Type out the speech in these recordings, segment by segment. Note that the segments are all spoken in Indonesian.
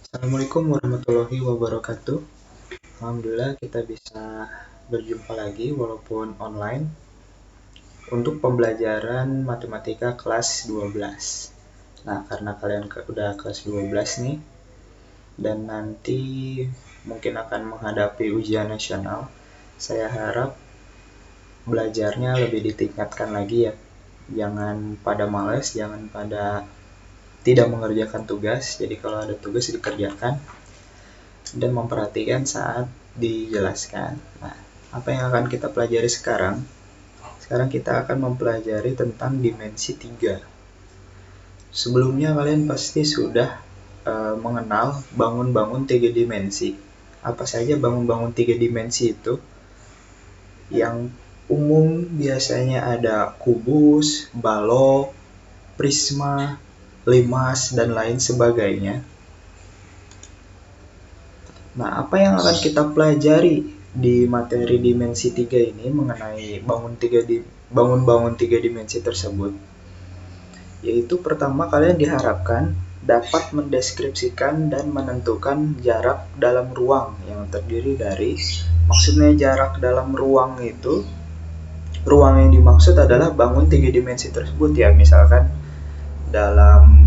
Assalamualaikum warahmatullahi wabarakatuh. Alhamdulillah kita bisa berjumpa lagi walaupun online untuk pembelajaran matematika kelas 12. Nah, karena kalian udah kelas 12 nih dan nanti mungkin akan menghadapi ujian nasional, saya harap belajarnya lebih ditingkatkan lagi ya. Jangan pada males, jangan pada tidak mengerjakan tugas. Jadi kalau ada tugas dikerjakan dan memperhatikan saat dijelaskan. Nah, apa yang akan kita pelajari sekarang? Sekarang kita akan mempelajari tentang dimensi 3. Sebelumnya kalian pasti sudah mengenal bangun-bangun 3 dimensi. Apa saja bangun-bangun 3 dimensi itu? Yang umum biasanya ada kubus, balok, prisma, limas, dan lain sebagainya. Nah, apa yang akan kita pelajari di materi dimensi 3 ini mengenai bangun-bangun 3 dimensi tersebut? Yaitu pertama, kalian diharapkan dapat mendeskripsikan dan menentukan jarak dalam ruang yang terdiri dari, maksudnya jarak dalam ruang itu, ruang yang dimaksud adalah bangun 3 dimensi tersebut ya, misalkan dalam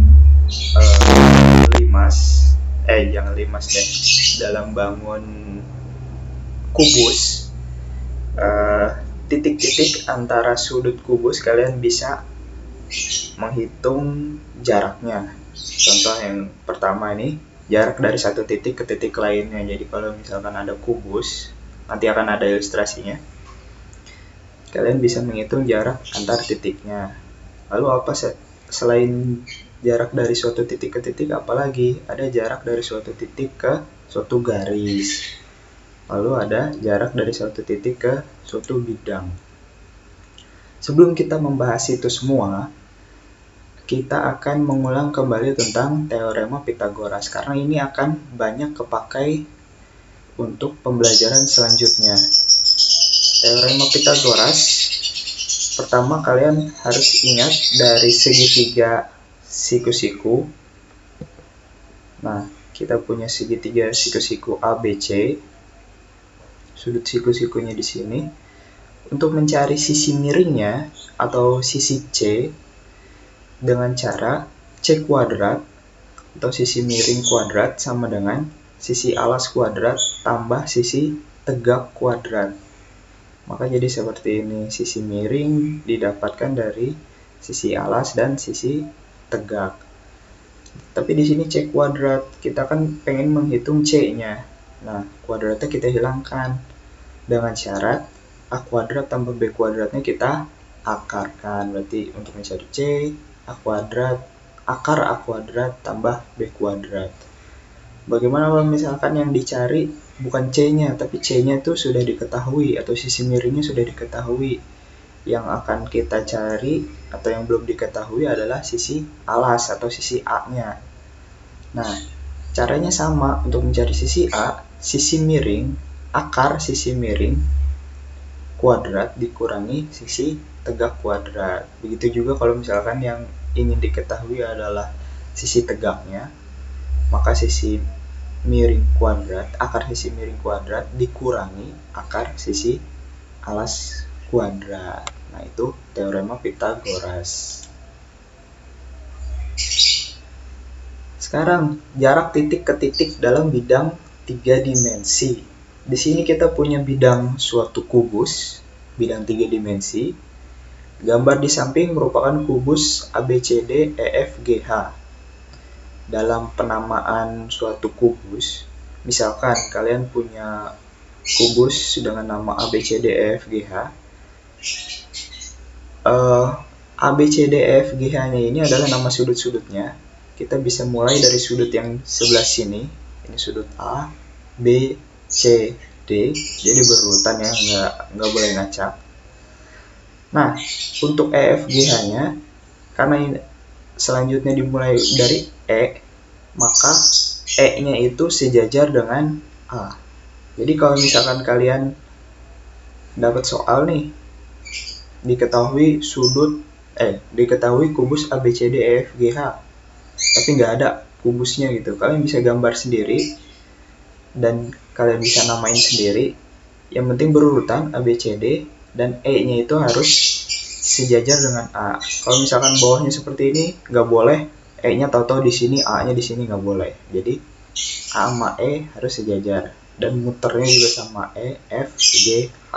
jangan limas deh, dalam bangun kubus, titik-titik antara sudut kubus kalian bisa menghitung jaraknya. Contoh yang pertama ini, jarak dari satu titik ke titik lainnya. Jadi kalau misalkan ada kubus, nanti akan ada ilustrasinya, kalian bisa menghitung jarak antar titiknya. Lalu apa selain jarak dari suatu titik ke titik, apalagi ada jarak dari suatu titik ke suatu garis, lalu ada jarak dari suatu titik ke suatu bidang. Sebelum kita membahas itu semua, kita akan mengulang kembali tentang teorema Pythagoras karena ini akan banyak kepakai untuk pembelajaran selanjutnya. Teorema Pythagoras, pertama kalian harus ingat dari segitiga siku-siku. Nah, kita punya segitiga siku-siku ABC. Sudut siku-sikunya di sini. Untuk mencari sisi miringnya atau sisi C dengan cara C kuadrat atau sisi miring kuadrat sama dengan sisi alas kuadrat tambah sisi tegak kuadrat. Maka jadi seperti ini, sisi miring didapatkan dari sisi alas dan sisi tegak. Tapi di sini C kuadrat, kita kan pengen menghitung C-nya. Nah, kuadratnya kita hilangkan dengan syarat A kuadrat tambah B kuadratnya kita akarkan. Berarti untuk mencari C, A kuadrat, akar A kuadrat tambah B kuadrat. Bagaimana kalau misalkan yang dicari bukan C-nya, tapi C-nya itu sudah diketahui atau sisi miringnya sudah diketahui. Yang akan kita cari atau yang belum diketahui adalah sisi alas atau sisi A-nya. Nah, caranya sama. Untuk mencari sisi A, sisi miring, akar sisi miring kuadrat dikurangi sisi tegak kuadrat. Begitu juga kalau misalkan yang ingin diketahui adalah sisi tegaknya, maka sisi miring kuadrat, akar sisi miring kuadrat dikurangi akar sisi alas kuadrat. Nah, itu teorema Pythagoras. Sekarang, jarak titik ke titik dalam bidang 3 dimensi. Di sini kita punya bidang suatu kubus, bidang 3 dimensi. Gambar di samping merupakan kubus ABCD EFGH. Dalam penamaan suatu kubus, misalkan kalian punya kubus dengan nama ABCDEFGH. ABCDEFGH-nya ini adalah nama sudut-sudutnya. Kita bisa mulai dari sudut yang sebelah sini, ini sudut A, B, C, D. Jadi berurutan ya, nggak boleh ngacak. Nah, untuk EFGH-nya, karena ini selanjutnya dimulai dari E, maka E-nya itu sejajar dengan A. Jadi kalau misalkan kalian dapat soal nih, diketahui kubus ABCDEFGH, tapi nggak ada kubusnya gitu. Kalian bisa gambar sendiri dan kalian bisa namain sendiri. Yang penting berurutan A, B, C, D, dan E-nya itu harus sejajar dengan A. Kalau misalkan bawahnya seperti ini, nggak boleh. E-nya tahu-tahu di sini, A-nya di sini, nggak boleh. Jadi A sama E harus sejajar. Dan muternya juga sama E, F, G, H.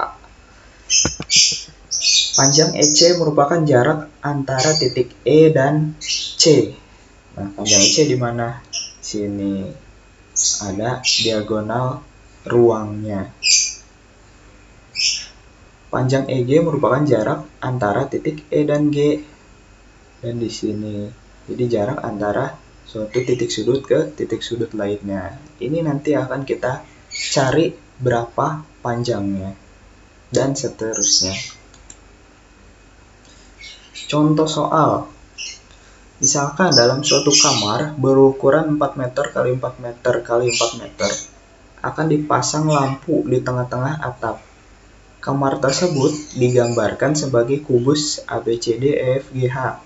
Panjang EC merupakan jarak antara titik E dan C. Nah, panjang EC di mana? Sini ada diagonal ruangnya. Panjang EG merupakan jarak antara titik E dan G. Dan di sini, jadi jarak antara suatu titik sudut ke titik sudut lainnya. Ini nanti akan kita cari berapa panjangnya dan seterusnya. Contoh soal. Misalkan dalam suatu kamar berukuran 4 meter x 4 meter x 4 meter akan dipasang lampu di tengah-tengah atap. Kamar tersebut digambarkan sebagai kubus ABCD EFGH.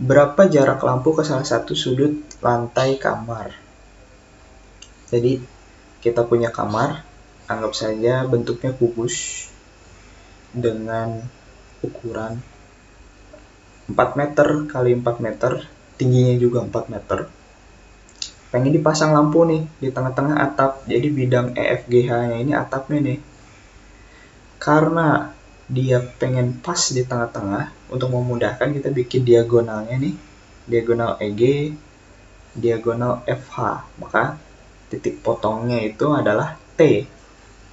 Berapa jarak lampu ke salah satu sudut lantai kamar? Jadi kita punya kamar, anggap saja bentuknya kubus dengan ukuran 4 meter x 4 meter, tingginya juga 4 meter. Pengen dipasang lampu nih di tengah-tengah atap, jadi bidang EFGH-nya ini atapnya nih. Karena dia pengen pas di tengah-tengah, untuk memudahkan kita bikin diagonalnya nih, diagonal EG, diagonal FH. Maka titik potongnya itu adalah T,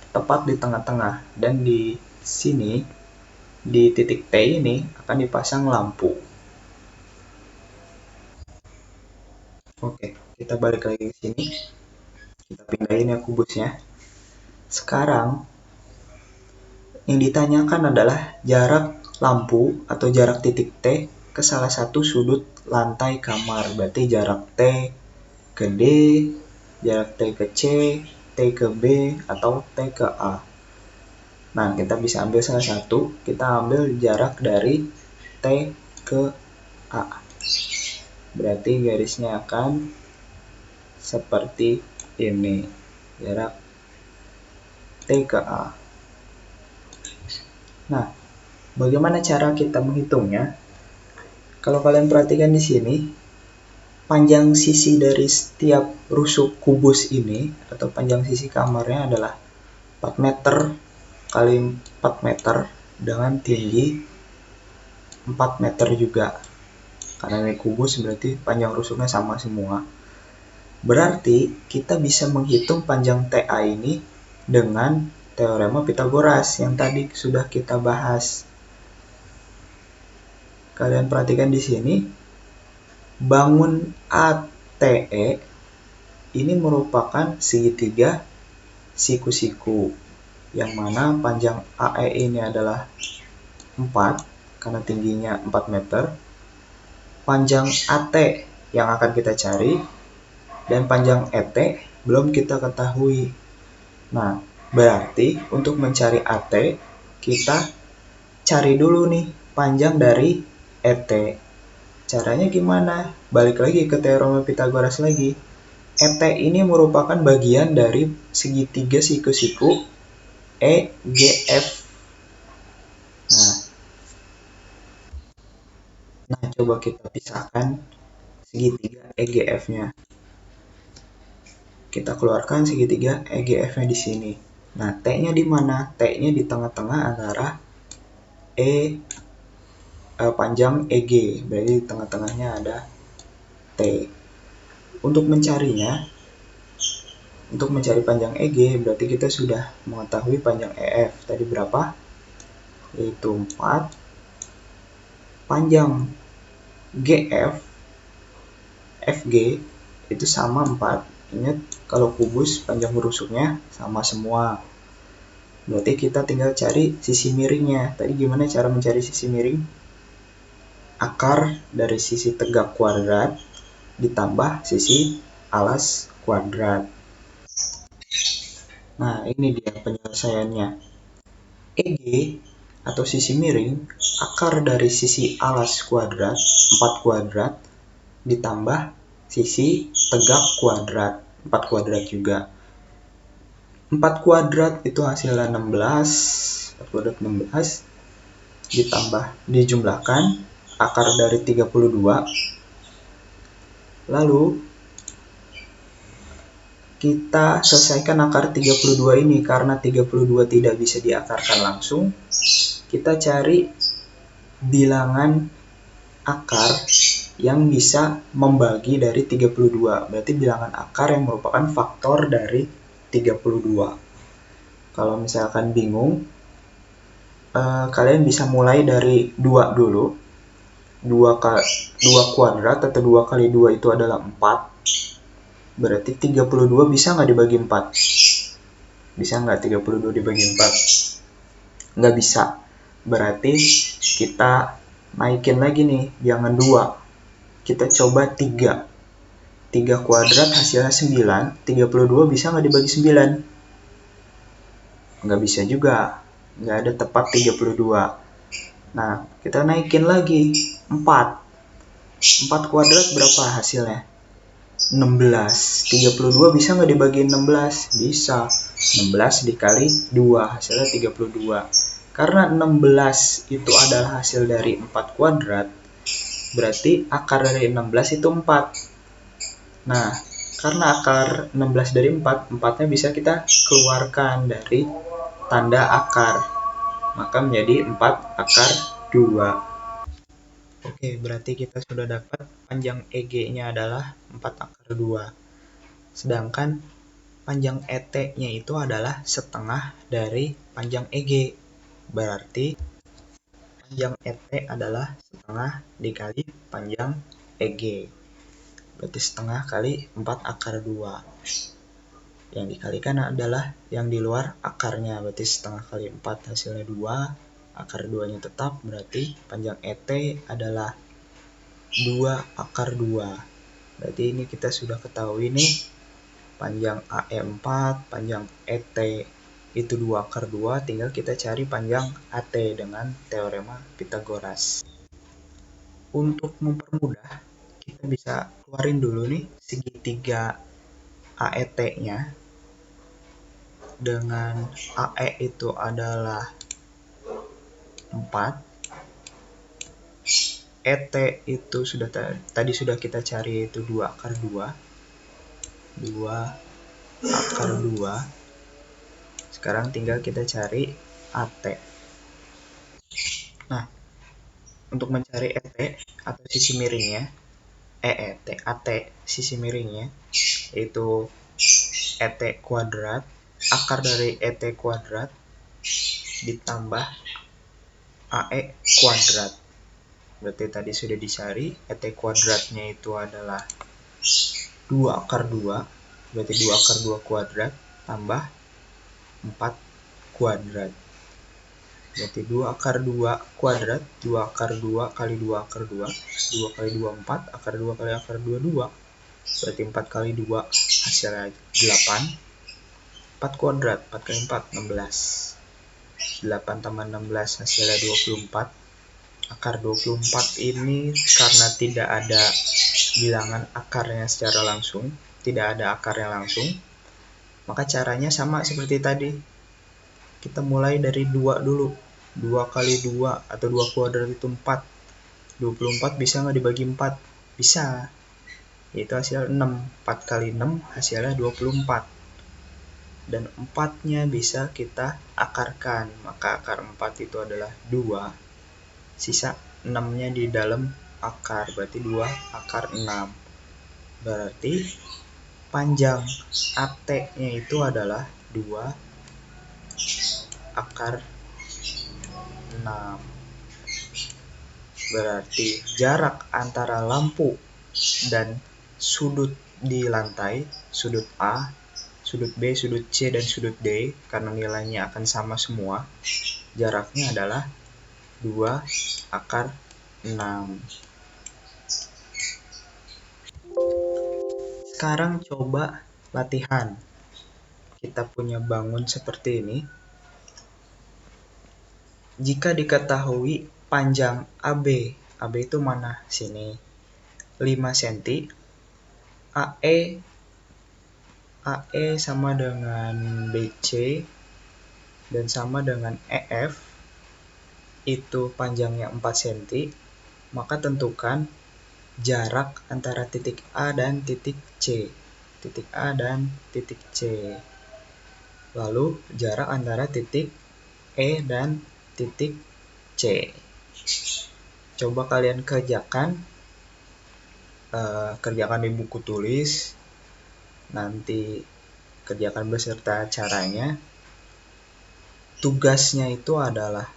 tepat di tengah-tengah. Dan di sini, di titik T ini akan dipasang lampu. Oke, kita balik lagi ke sini. Kita pindahin ya kubusnya. Sekarang yang ditanyakan adalah jarak lampu atau jarak titik T ke salah satu sudut lantai kamar. Berarti jarak T ke D, jarak T ke C, T ke B, atau T ke A. Nah, kita bisa ambil salah satu. Kita ambil jarak dari T ke A. Berarti garisnya akan seperti ini. Jarak T ke A. Nah, bagaimana cara kita menghitungnya? Kalau kalian perhatikan di sini, panjang sisi dari setiap rusuk kubus ini atau panjang sisi kamarnya adalah 4 meter kali 4 meter dengan tinggi 4 meter juga. Karena ini kubus berarti panjang rusuknya sama semua. Berarti kita bisa menghitung panjang TA ini dengan teorema Pitagoras yang tadi sudah kita bahas. Kalian perhatikan di sini, bangun ATE ini merupakan segitiga siku-siku, yang mana panjang AE ini adalah 4 karena tingginya 4 meter. Panjang AT yang akan kita cari dan panjang ET belum kita ketahui. Nah, berarti untuk mencari AT kita cari dulu nih panjang dari ET. Caranya gimana? Balik lagi ke teorema Pitagoras lagi. ET ini merupakan bagian dari segitiga siku-siku EGF. Nah, coba kita pisahkan segitiga EGF-nya. Kita keluarkan segitiga EGF-nya di sini. Nah, T-nya di mana? T-nya di tengah-tengah antara panjang EG. Berarti di tengah-tengahnya ada T. Untuk mencarinya, untuk mencari panjang EG, berarti kita sudah mengetahui panjang EF. Tadi berapa? Yaitu 4. Panjang GF, FG, itu sama 4. Ingat, kalau kubus panjang rusuknya sama semua. Berarti kita tinggal cari sisi miringnya. Tadi gimana cara mencari sisi miring? Akar dari sisi tegak kuadrat ditambah sisi alas kuadrat. Nah, ini dia penyelesaiannya. EG atau sisi miring, akar dari sisi alas kuadrat, 4 kuadrat, ditambah sisi tegak kuadrat, 4 kuadrat juga. 4 kuadrat itu hasilnya 16, 4 kuadrat 16 dijumlahkan akar dari 32. Lalu kita selesaikan akar 32 ini. Karena 32 tidak bisa diakarkan langsung, kita cari bilangan akar yang bisa membagi dari 32. Berarti bilangan akar yang merupakan faktor dari 32. Kalau misalkan bingung, kalian bisa mulai dari 2 dulu. 2 kuadrat atau 2 kali 2 itu adalah 4. Berarti 32 bisa nggak dibagi 4? Bisa nggak 32 dibagi 4? Nggak bisa. Berarti kita naikin lagi nih, jangan 2. Kita coba 3. 3 kuadrat hasilnya 9. 32 bisa nggak dibagi 9? Nggak bisa juga. Nggak ada tepat 32. Nah, kita naikin lagi 4. 4 kuadrat berapa hasilnya? 16. 32 bisa nggak dibagi 16? Bisa. 16 dikali 2 hasilnya 32. Karena 16 itu adalah hasil dari 4 kuadrat, berarti akar dari 16 itu 4. Nah, karena akar 16 dari 4, 4-nya bisa kita keluarkan dari tanda akar. Maka menjadi 4 akar 2. Oke, berarti kita sudah dapat panjang EG-nya adalah 4 akar 2. Sedangkan panjang ET-nya itu adalah setengah dari panjang EG. Berarti panjang ET adalah setengah dikali panjang EG. Berarti setengah kali 4 akar 2. Yang dikalikan adalah yang di luar akarnya. Berarti setengah kali 4 hasilnya 2. Akar 2-nya tetap. Berarti panjang ET adalah 2 akar 2. Berarti ini kita sudah ketahui nih. Panjang AE 4, panjang ET itu 2 akar 2, tinggal kita cari panjang AT dengan teorema Pythagoras. Untuk mempermudah, kita bisa keluarin dulu nih segitiga AET-nya. Dengan AE itu adalah 4. ET itu tadi sudah kita cari, itu 2 akar 2. 2 akar 2. Sekarang tinggal kita cari AT. Nah, untuk mencari ET atau sisi miringnya, AT sisi miringnya, yaitu ET kuadrat, akar dari ET kuadrat ditambah AE kuadrat. Berarti tadi sudah dicari, ET kuadratnya itu adalah 2 akar 2, berarti 2 akar 2 kuadrat tambah 4 kuadrat. Berarti 2 akar 2 kuadrat, 2 akar 2 kali 2 akar 2, 2 kali 2 4, akar 2 kali akar 2 2. Berarti 4 kali 2 hasilnya 8. 4 kuadrat, 4 kali 4, 16. 8 tambah 16 hasilnya 24. Akar 24 ini karena tidak ada bilangan akarnya secara langsung, tidak ada akarnya langsung, maka caranya sama seperti tadi. Kita mulai dari 2 dulu. 2 kali 2 atau 2 kuadrat itu 4. 24 bisa nggak dibagi 4? Bisa. Yaitu hasil 6. 4 kali 6 hasilnya 24. Dan 4-nya bisa kita akarkan. Maka akar 4 itu adalah 2. Sisa 6-nya di dalam akar. Berarti 2 akar 6. Berarti panjang AT-nya itu adalah 2 akar 6. Berarti jarak antara lampu dan sudut di lantai, sudut A, sudut B, sudut C, dan sudut D, karena nilainya akan sama semua, jaraknya adalah 2 akar 6. Sekarang coba latihan. Kita punya bangun seperti ini. Jika diketahui panjang AB itu mana? Sini. 5 cm. AE sama dengan BC dan sama dengan EF itu panjangnya 4 cm, maka tentukan jarak antara titik A dan titik C. Titik A dan titik C. Lalu jarak antara titik E dan titik C. Coba kalian kerjakan di buku tulis. Nanti kerjakan beserta caranya. Tugasnya itu adalah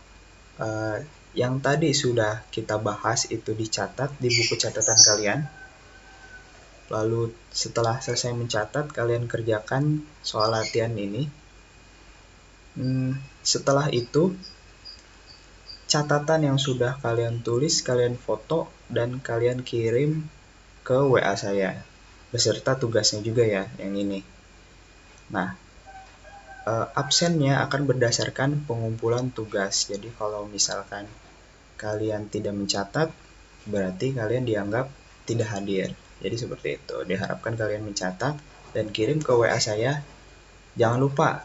yang tadi sudah kita bahas itu dicatat di buku catatan kalian. Lalu setelah selesai mencatat, kalian kerjakan soal latihan ini. Setelah itu, catatan yang sudah kalian tulis, kalian foto dan kalian kirim ke WA saya. Beserta tugasnya juga ya, yang ini. Nah, absennya akan berdasarkan pengumpulan tugas. Jadi kalau misalkan kalian tidak mencatat, berarti kalian dianggap tidak hadir. Jadi seperti itu. Diharapkan kalian mencatat dan kirim ke WA saya. Jangan lupa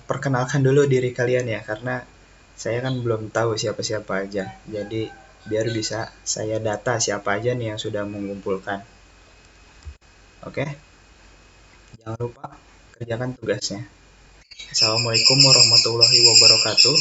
perkenalkan dulu diri kalian ya, karena saya kan belum tahu siapa-siapa aja. Jadi biar bisa saya data siapa aja nih yang sudah mengumpulkan. Oke? Jangan lupa kerjakan tugasnya. Assalamualaikum warahmatullahi wabarakatuh.